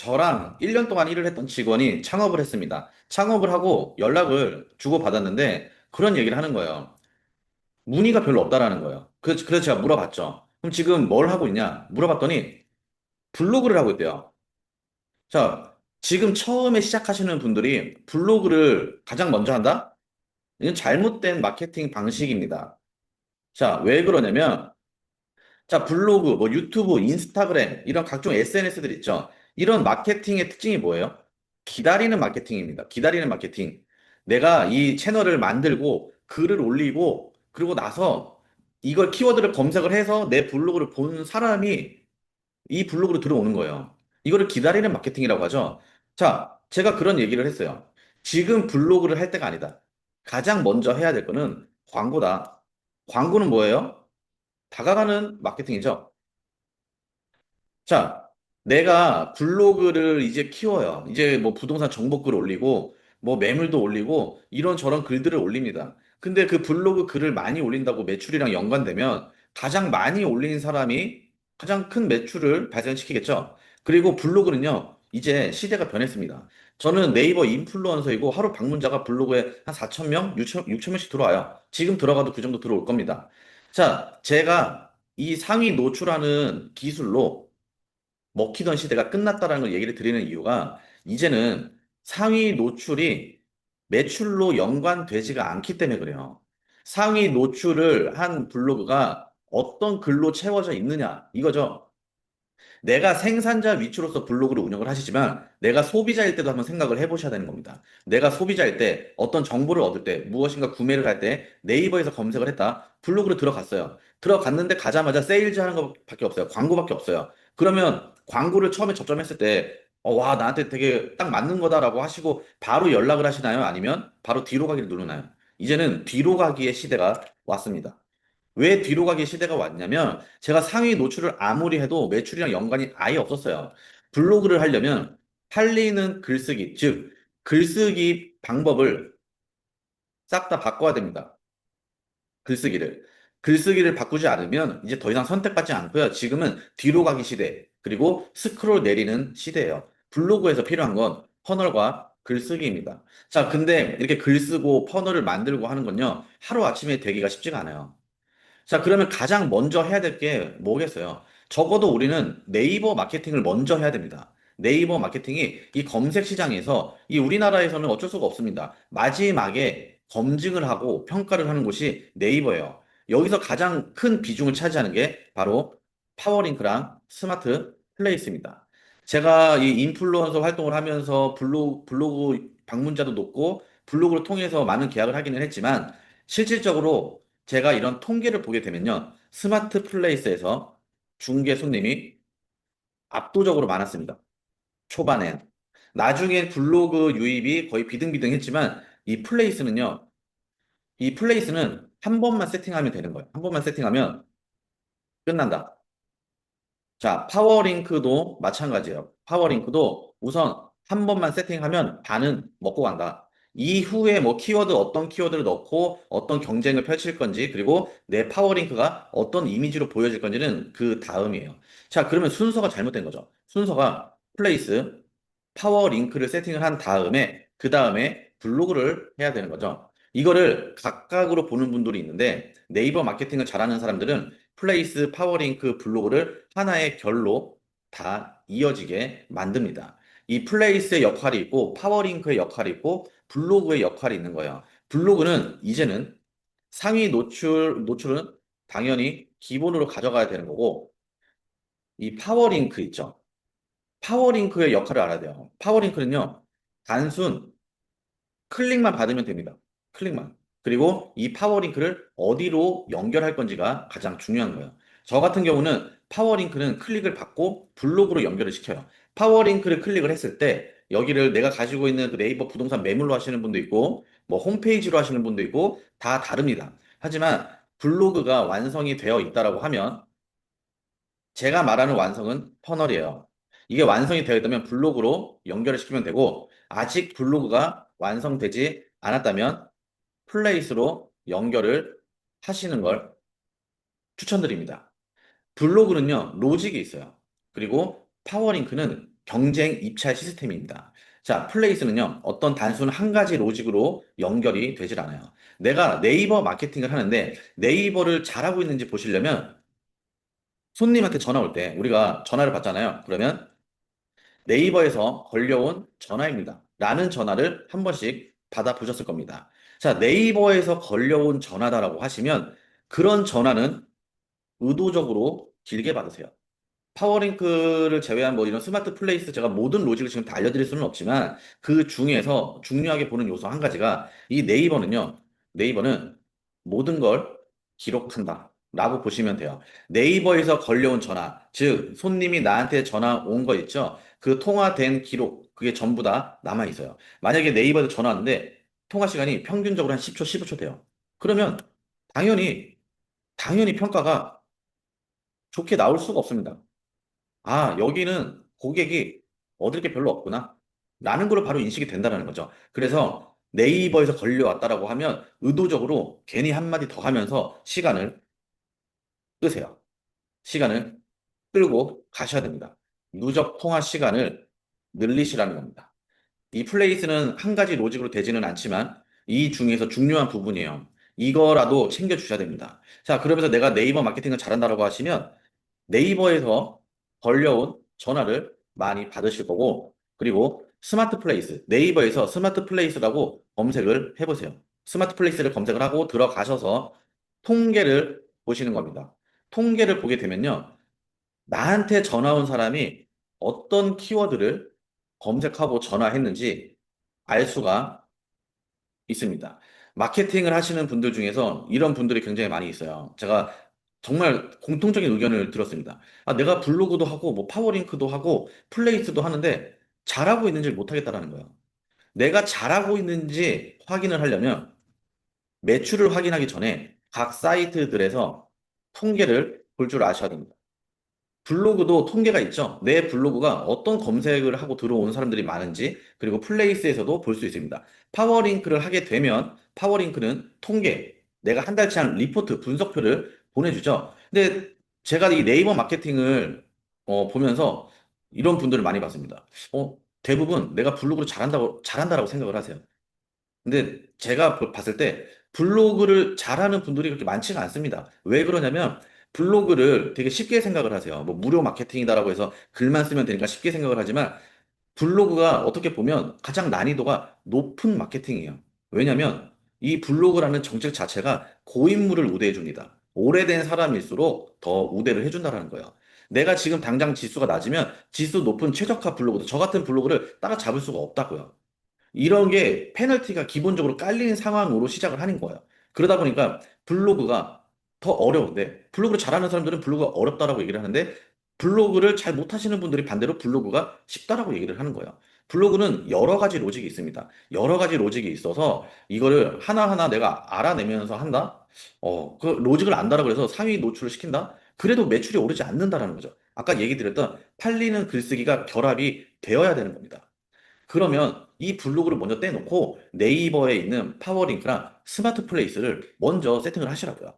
저랑 1년 동안 일을 했던 직원이 창업을 했습니다. 창업을 하고 연락을 주고받았는데 그런 얘기를 하는 거예요. 문의가 별로 없다라는 거예요. 그래서 제가 물어봤죠. 그럼 지금 뭘 하고 있냐? 물어봤더니 블로그를 하고 있대요. 자, 지금 처음에 시작하시는 분들이 블로그를 가장 먼저 한다? 이건 잘못된 마케팅 방식입니다. 자, 왜 그러냐면 자, 블로그, 뭐 유튜브, 인스타그램, 이런 각종 SNS들 있죠. 이런 마케팅의 특징이 뭐예요? 기다리는 마케팅입니다. 기다리는 마케팅. 내가 이 채널을 만들고 글을 올리고 그리고 나서 이걸 키워드를 검색을 해서 내 블로그를 본 사람이 이 블로그로 들어오는 거예요. 이거를 기다리는 마케팅이라고 하죠. 자, 제가 그런 얘기를 했어요. 지금 블로그를 할 때가 아니다. 가장 먼저 해야 될 거는 광고다. 광고는 뭐예요? 다가가는 마케팅이죠. 자, 내가 블로그를 이제 키워요. 이제 뭐 부동산 정보글 올리고, 뭐 매물도 올리고, 이런 저런 글들을 올립니다. 근데 그 블로그 글을 많이 올린다고 매출이랑 연관되면 가장 많이 올린 사람이 가장 큰 매출을 발생시키겠죠. 그리고 블로그는요, 이제 시대가 변했습니다. 저는 네이버 인플루언서이고 하루 방문자가 블로그에 한 4천 명, 6천 명씩 들어와요. 지금 들어가도 그 정도 들어올 겁니다. 자, 제가 이 상위 노출하는 기술로 먹히던 시대가 끝났다라는 걸 얘기를 드리는 이유가 이제는 상위 노출이 매출로 연관되지가 않기 때문에 그래요. 상위 노출을 한 블로그가 어떤 글로 채워져 있느냐 이거죠. 내가 생산자 위주로서 블로그를 운영을 하시지만 내가 소비자일 때도 한번 생각을 해보셔야 되는 겁니다. 내가 소비자일 때 어떤 정보를 얻을 때 무엇인가 구매를 할 때 네이버에서 검색을 했다. 블로그로 들어갔어요. 들어갔는데 가자마자 세일즈 하는 것밖에 없어요. 광고밖에 없어요. 그러면 광고를 처음에 접점했을 때 와, 나한테 되게 딱 맞는 거다라고 하시고 바로 연락을 하시나요? 아니면 바로 뒤로 가기를 누르나요? 이제는 뒤로 가기의 시대가 왔습니다. 왜 뒤로 가기 시대가 왔냐면 제가 상위 노출을 아무리 해도 매출이랑 연관이 아예 없었어요. 블로그를 하려면 팔리는 글쓰기, 즉 글쓰기 방법을 싹 다 바꿔야 됩니다. 글쓰기를. 글쓰기를 바꾸지 않으면 이제 더 이상 선택받지 않고요. 지금은 뒤로 가기 시대, 그리고 스크롤 내리는 시대예요. 블로그에서 필요한 건 퍼널과 글쓰기입니다. 자, 근데 이렇게 글 쓰고 퍼널을 만들고 하는 건요. 하루아침에 되기가 쉽지가 않아요. 자, 그러면 가장 먼저 해야 될 게 뭐겠어요? 적어도 우리는 네이버 마케팅을 먼저 해야 됩니다. 네이버 마케팅이 이 검색 시장에서 이 우리나라에서는 어쩔 수가 없습니다. 마지막에 검증을 하고 평가를 하는 곳이 네이버예요. 여기서 가장 큰 비중을 차지하는 게 바로 파워링크랑 스마트 플레이스입니다. 제가 이 인플루언서 활동을 하면서 블로그 방문자도 높고 블로그를 통해서 많은 계약을 하기는 했지만 실질적으로 제가 이런 통계를 보게 되면요. 스마트 플레이스에서 중개 손님이 압도적으로 많았습니다. 초반엔. 나중에 블로그 유입이 거의 비등비등했지만 이 플레이스는 한 번만 세팅하면 되는 거예요. 한 번만 세팅하면 끝난다. 자, 파워링크도 마찬가지예요. 파워링크도 우선 한 번만 세팅하면 반은 먹고 간다. 이후에 뭐 키워드 어떤 키워드를 넣고 어떤 경쟁을 펼칠 건지 그리고 내 파워링크가 어떤 이미지로 보여질 건지는 그 다음이에요. 자, 그러면 순서가 잘못된 거죠. 순서가 플레이스, 파워링크를 세팅을 한 다음에 그 다음에 블로그를 해야 되는 거죠. 이거를 각각으로 보는 분들이 있는데 네이버 마케팅을 잘하는 사람들은 플레이스, 파워링크, 블로그를 하나의 결로 다 이어지게 만듭니다. 이 플레이스의 역할이 있고, 파워링크의 역할이 있고, 블로그의 역할이 있는 거예요. 블로그는 이제는 상위 노출은 당연히 기본으로 가져가야 되는 거고, 이 파워링크 있죠. 파워링크의 역할을 알아야 돼요. 파워링크는요, 단순 클릭만 받으면 됩니다. 클릭만. 그리고 이 파워링크를 어디로 연결할 건지가 가장 중요한 거예요. 저 같은 경우는 파워링크는 클릭을 받고 블로그로 연결을 시켜요. 파워링크를 클릭을 했을 때 여기를 내가 가지고 있는 그 네이버 부동산 매물로 하시는 분도 있고 뭐 홈페이지로 하시는 분도 있고 다 다릅니다. 하지만 블로그가 완성이 되어 있다라고 하면 제가 말하는 완성은 퍼널이에요. 이게 완성이 되어 있다면 블로그로 연결을 시키면 되고 아직 블로그가 완성되지 않았다면 플레이스로 연결을 하시는 걸 추천드립니다. 블로그는요, 로직이 있어요. 그리고 파워링크는 경쟁 입찰 시스템입니다. 자, 플레이스는요, 어떤 단순 한 가지 로직으로 연결이 되질 않아요. 내가 네이버 마케팅을 하는데 네이버를 잘하고 있는지 보시려면 손님한테 전화 올 때 우리가 전화를 받잖아요. 그러면 네이버에서 걸려온 전화입니다. 라는 전화를 한 번씩 받아보셨을 겁니다. 자, 네이버에서 걸려온 전화다라고 하시면 그런 전화는 의도적으로 길게 받으세요. 파워링크를 제외한 뭐 이런 스마트 플레이스 제가 모든 로직을 지금 다 알려드릴 수는 없지만 그 중에서 중요하게 보는 요소 한 가지가 이 네이버는요. 네이버는 모든 걸 기록한다. 라고 보시면 돼요. 네이버에서 걸려온 전화, 즉 손님이 나한테 전화 온 거 있죠? 그 통화된 기록, 그게 전부 다 남아 있어요. 만약에 네이버에서 전화 왔는데 통화 시간이 평균적으로 한 10초, 15초 돼요. 그러면 당연히 평가가 좋게 나올 수가 없습니다. 아, 여기는 고객이 얻을 게 별로 없구나. 라는 걸로 바로 인식이 된다는 거죠. 그래서 네이버에서 걸려왔다라고 하면 의도적으로 괜히 한마디 더 하면서 시간을 끄세요. 시간을 끌고 가셔야 됩니다. 누적 통화 시간을 늘리시라는 겁니다. 이 플레이스는 한 가지 로직으로 되지는 않지만 이 중에서 중요한 부분이에요. 이거라도 챙겨주셔야 됩니다. 자, 그러면서 내가 네이버 마케팅을 잘한다라고 하시면 네이버에서 걸려온 전화를 많이 받으실 거고, 그리고 스마트 플레이스, 네이버에서 스마트 플레이스라고 검색을 해보세요. 스마트 플레이스를 검색을 하고 들어가셔서 통계를 보시는 겁니다. 통계를 보게 되면요. 나한테 전화 온 사람이 어떤 키워드를 검색하고 전화했는지 알 수가 있습니다. 마케팅을 하시는 분들 중에서 이런 분들이 굉장히 많이 있어요. 제가 정말 공통적인 의견을 들었습니다. 아, 내가 블로그도 하고, 뭐 파워링크도 하고, 플레이스도 하는데 잘하고 있는지를 못하겠다라는 거예요. 내가 잘하고 있는지 확인을 하려면 매출을 확인하기 전에 각 사이트들에서 통계를 볼 줄 아셔야 됩니다. 블로그도 통계가 있죠. 내 블로그가 어떤 검색을 하고 들어오는 사람들이 많은지, 그리고 플레이스에서도 볼 수 있습니다. 파워링크를 하게 되면, 파워링크는 통계, 내가 한 달치 한 리포트, 분석표를 보내주죠. 근데 제가 이 네이버 마케팅을 보면서 이런 분들을 많이 봤습니다. 대부분 내가 블로그를 잘한다라고 생각을 하세요. 근데 제가 봤을 때 블로그를 잘하는 분들이 그렇게 많지가 않습니다. 왜 그러냐면 블로그를 되게 쉽게 생각을 하세요. 뭐 무료 마케팅이다라고 해서 글만 쓰면 되니까 쉽게 생각을 하지만 블로그가 어떻게 보면 가장 난이도가 높은 마케팅이에요. 왜냐면 이 블로그라는 정책 자체가 고인물을 우대해 줍니다. 오래된 사람일수록 더 우대를 해준다는 거예요. 내가 지금 당장 지수가 낮으면 지수 높은 최저가 블로그도 저 같은 블로그를 따라잡을 수가 없다고요. 이런 게 페널티가 기본적으로 깔린 상황으로 시작을 하는 거예요. 그러다 보니까 블로그가 더 어려운데 블로그를 잘하는 사람들은 블로그가 어렵다라고 얘기를 하는데 블로그를 잘 못하시는 분들이 반대로 블로그가 쉽다라고 얘기를 하는 거예요. 블로그는 여러 가지 로직이 있습니다. 여러 가지 로직이 있어서 이거를 하나하나 내가 알아내면서 한다? 그 로직을 안다라고 해서 상위 노출을 시킨다? 그래도 매출이 오르지 않는다라는 거죠. 아까 얘기 드렸던 팔리는 글쓰기가 결합이 되어야 되는 겁니다. 그러면 이 블로그를 먼저 떼놓고 네이버에 있는 파워링크랑 스마트 플레이스를 먼저 세팅을 하시라고요.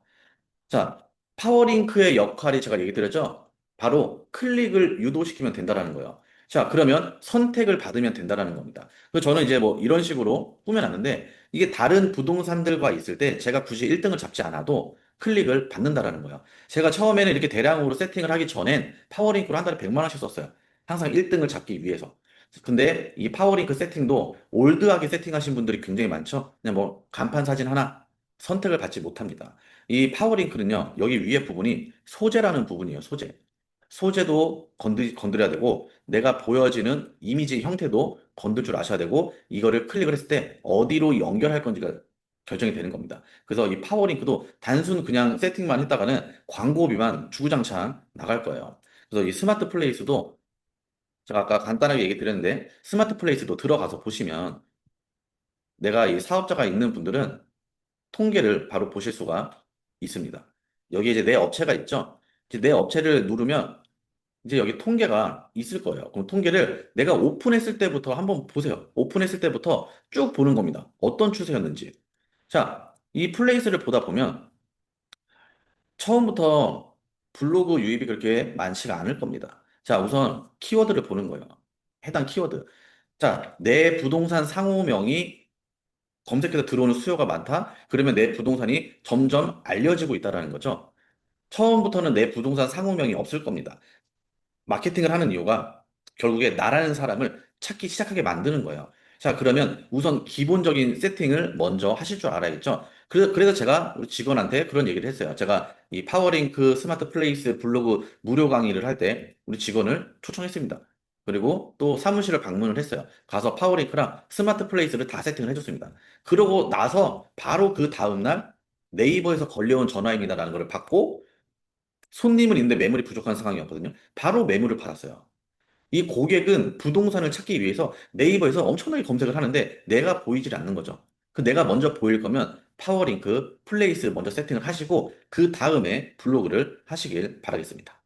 자, 파워링크의 역할이 제가 얘기 드렸죠? 바로 클릭을 유도시키면 된다라는 거예요. 자, 그러면 선택을 받으면 된다라는 겁니다. 그래서 저는 이제 뭐 이런 식으로 꾸며놨는데 이게 다른 부동산들과 있을 때 제가 굳이 1등을 잡지 않아도 클릭을 받는다라는 거예요. 제가 처음에는 이렇게 대량으로 세팅을 하기 전엔 파워링크로 한 달에 100만 원씩 썼어요. 항상 1등을 잡기 위해서. 근데 이 파워링크 세팅도 올드하게 세팅하신 분들이 굉장히 많죠. 그냥 뭐 간판 사진 하나 선택을 받지 못합니다. 이 파워링크는요, 여기 위에 부분이 소재라는 부분이에요, 소재. 소재도 건드려야 되고, 내가 보여지는 이미지 형태도 건들 줄 아셔야 되고, 이거를 클릭을 했을 때 어디로 연결할 건지가 결정이 되는 겁니다. 그래서 이 파워링크도 단순 그냥 세팅만 했다가는 광고비만 주구장창 나갈 거예요. 그래서 이 스마트 플레이스도 제가 아까 간단하게 얘기 드렸는데, 스마트 플레이스도 들어가서 보시면 내가 이 사업자가 있는 분들은 통계를 바로 보실 수가 있습니다. 여기 이제 내 업체가 있죠? 이제 내 업체를 누르면 이제 여기 통계가 있을 거예요. 그럼 통계를 내가 오픈했을 때부터 한번 보세요. 오픈했을 때부터 쭉 보는 겁니다. 어떤 추세였는지. 자, 이 플레이스를 보다 보면 처음부터 블로그 유입이 그렇게 많지가 않을 겁니다. 자, 우선 키워드를 보는 거예요. 해당 키워드. 자, 내 부동산 상호명이 검색해서 들어오는 수요가 많다? 그러면 내 부동산이 점점 알려지고 있다라는 거죠. 처음부터는 내 부동산 상호명이 없을 겁니다. 마케팅을 하는 이유가 결국에 나라는 사람을 찾기 시작하게 만드는 거예요. 자, 그러면 우선 기본적인 세팅을 먼저 하실 줄 알아야겠죠? 그래서 제가 우리 직원한테 그런 얘기를 했어요. 제가 이 파워링크 스마트 플레이스 블로그 무료 강의를 할 때 우리 직원을 초청했습니다. 그리고 또 사무실을 방문을 했어요. 가서 파워링크랑 스마트 플레이스를 다 세팅을 해줬습니다. 그러고 나서 바로 그 다음날 네이버에서 걸려온 전화입니다라는 걸 받고 손님은 있는데 매물이 부족한 상황이었거든요. 바로 매물을 받았어요. 이 고객은 부동산을 찾기 위해서 네이버에서 엄청나게 검색을 하는데 내가 보이질 않는 거죠. 그 내가 먼저 보일 거면 파워링크, 플레이스 먼저 세팅을 하시고 그 다음에 블로그를 하시길 바라겠습니다.